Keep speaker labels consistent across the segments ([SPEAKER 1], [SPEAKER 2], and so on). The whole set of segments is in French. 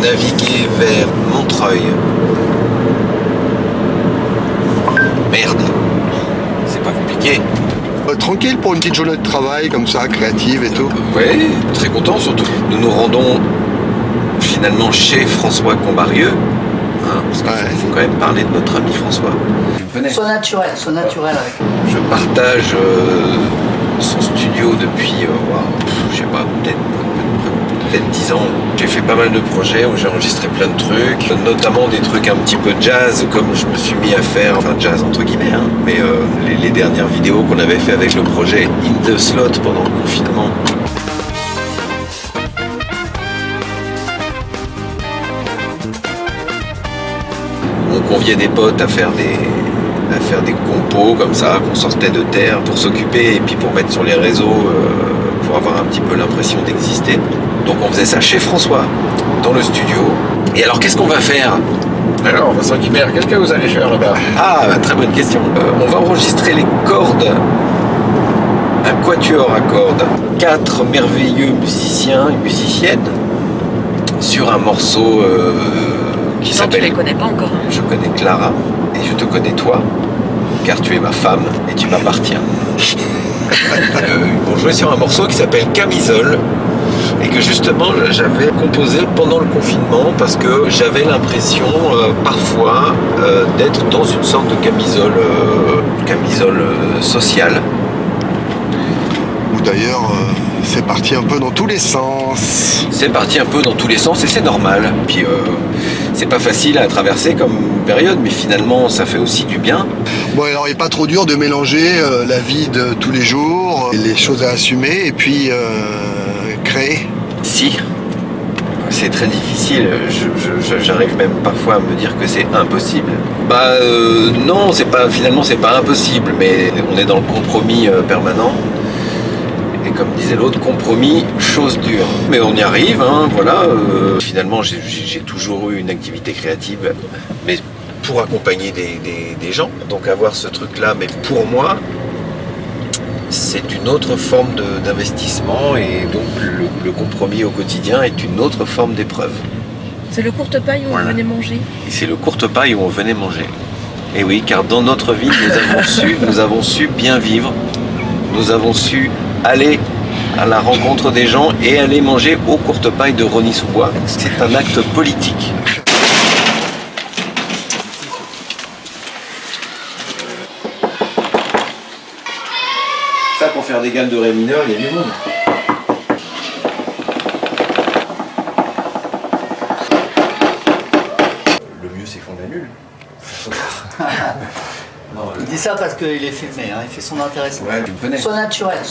[SPEAKER 1] naviguer vers Montreuil. Merde, c'est pas compliqué.
[SPEAKER 2] Tranquille pour une petite journée de travail comme ça, créative et tout.
[SPEAKER 1] Oui, très content surtout. Nous nous rendons finalement chez François Combarieux, hein, parce qu'il faut quand même parler de notre ami François. Tu me connais.
[SPEAKER 3] Sois naturel avec.
[SPEAKER 1] Je partage son studio depuis, je sais pas, peut-être 10 ans. J'ai fait pas mal de projets où j'ai enregistré plein de trucs, notamment des trucs un petit peu jazz, comme je me suis mis à faire, enfin jazz entre guillemets, hein, mais les dernières vidéos qu'on avait fait avec le projet In The Slot pendant le confinement. On conviait des potes à faire des compos comme ça, qu'on sortait de terre pour s'occuper et puis pour mettre sur les réseaux, pour avoir un petit peu l'impression d'exister. Donc on faisait ça chez François, dans le studio. Et alors qu'est-ce qu'on va faire?
[SPEAKER 4] Alors, Vincent Guibert, qu'est-ce que vous allez faire là-bas?
[SPEAKER 1] Ah, très bonne question. On va enregistrer les cordes, un quatuor à cordes, 4 merveilleux musiciens et musiciennes sur un morceau qui s'appelle...
[SPEAKER 5] Tu les connais pas encore.
[SPEAKER 1] Je connais Clara et je te connais toi, car tu es ma femme et tu m'appartiens. Ils vont jouer sur un morceau qui s'appelle Camisole et que justement j'avais composé pendant le confinement parce que j'avais l'impression parfois d'être dans une sorte de camisole sociale.
[SPEAKER 2] Ou d'ailleurs, c'est parti un peu dans tous les sens.
[SPEAKER 1] C'est parti un peu dans tous les sens et c'est normal. Puis c'est pas facile à traverser comme période, mais finalement ça fait aussi du bien.
[SPEAKER 2] Bon, alors il n'est pas trop dur de mélanger la vie de tous les jours, les choses à assumer et puis créer.
[SPEAKER 1] Si, c'est très difficile. J'arrive même parfois à me dire que c'est impossible. Non, finalement c'est pas impossible, mais on est dans le compromis permanent. Et comme disait l'autre, compromis, chose dure. Mais on y arrive, hein, voilà. Finalement, j'ai toujours eu une activité créative, mais pour accompagner des gens. Donc avoir ce truc-là, mais pour moi, c'est une autre forme d'investissement et donc le compromis au quotidien est une autre forme d'épreuve.
[SPEAKER 5] C'est le courte paille où
[SPEAKER 1] Voilà.
[SPEAKER 5] on venait manger.
[SPEAKER 1] Et c'est le courte paille où on venait manger. Et oui, car dans notre vie, nous avons su bien vivre. Nous avons su aller à la rencontre des gens et aller manger aux courtes pailles de Rosny-sous-Bois. C'est un acte politique. Ça, pour faire des gammes de ré mineur, il y a du monde. Le mieux, c'est qu'on annule.
[SPEAKER 3] Il dit ça parce qu'il est filmé, hein, il fait son intéressant.
[SPEAKER 1] Ouais, tu me connais.
[SPEAKER 3] Sois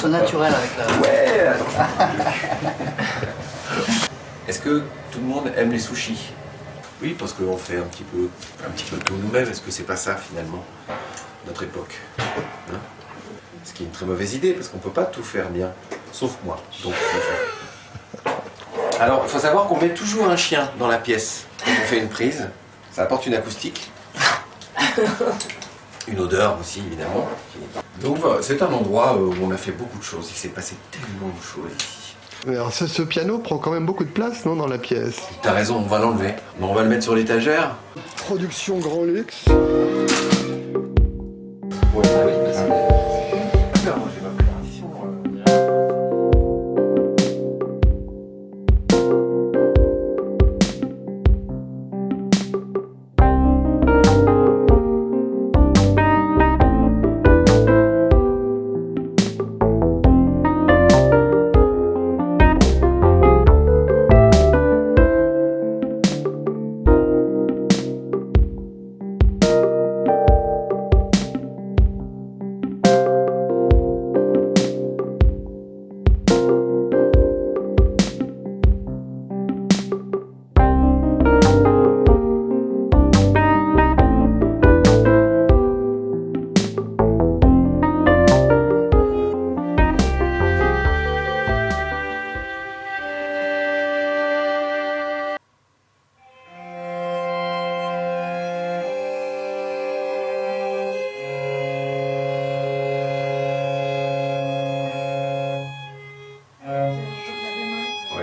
[SPEAKER 3] naturel avec la...
[SPEAKER 1] Ouais. Est-ce que tout le monde aime les sushis? Oui, parce qu'on fait un petit peu tout nous-mêmes. Est-ce que c'est pas ça finalement notre époque, hein? Ce qui est une très mauvaise idée parce qu'on peut pas tout faire bien, sauf moi. Donc, alors, il faut savoir qu'on met toujours un chien dans la pièce quand on fait une prise. Ça apporte une acoustique. Une odeur aussi, évidemment. Donc voilà, c'est un endroit où on a fait beaucoup de choses. Il s'est passé tellement de choses ici.
[SPEAKER 2] Alors ce piano prend quand même beaucoup de place, non, dans la pièce.
[SPEAKER 1] T'as raison, on va l'enlever. On va le mettre sur l'étagère.
[SPEAKER 2] Production grand luxe.
[SPEAKER 1] Ouais,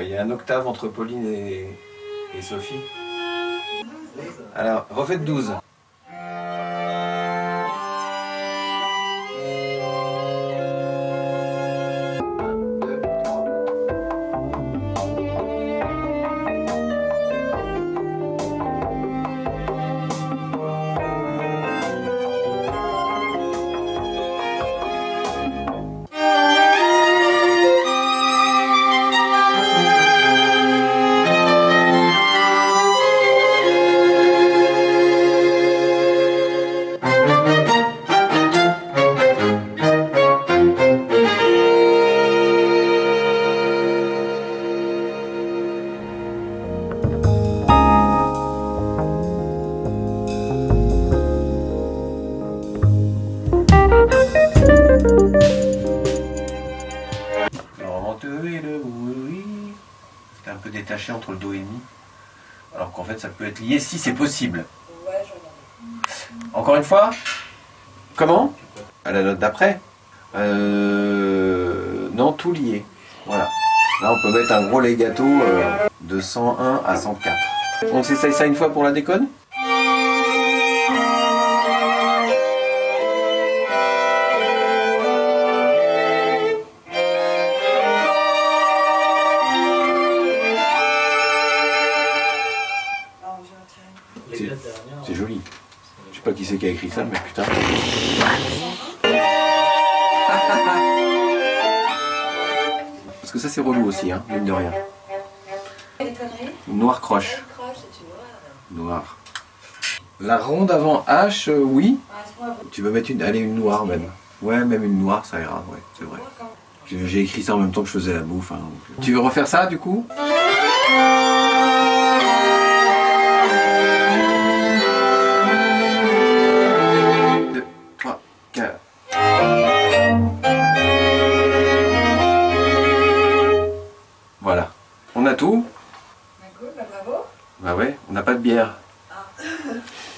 [SPEAKER 1] oui, il y a un octave entre Pauline et Et Sophie? Alors, refaites 12. C'est un peu détaché entre le do et mi, alors qu'en fait ça peut être lié si c'est possible. Encore une fois, comment? À la note d'après. Non, tout lié. Voilà. Là on peut mettre un gros legato de 101 à 104. On s'essaye ça une fois pour la déconne? C'est joli. Je sais pas qui c'est qui a écrit ça, mais putain. Parce que ça c'est relou aussi, hein, mine de rien. Noir croche. Noir. La ronde avant H, oui. Tu veux mettre une noire même. Ouais, même une noire, ça ira, ouais, c'est vrai. J'ai écrit ça en même temps que je faisais la bouffe. Hein, donc... Tu veux refaire ça du coup? 2, 3, 4. Voilà. On a tout.
[SPEAKER 5] Bravo.
[SPEAKER 1] Bah ouais, on n'a pas de bière.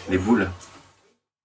[SPEAKER 1] Les boules.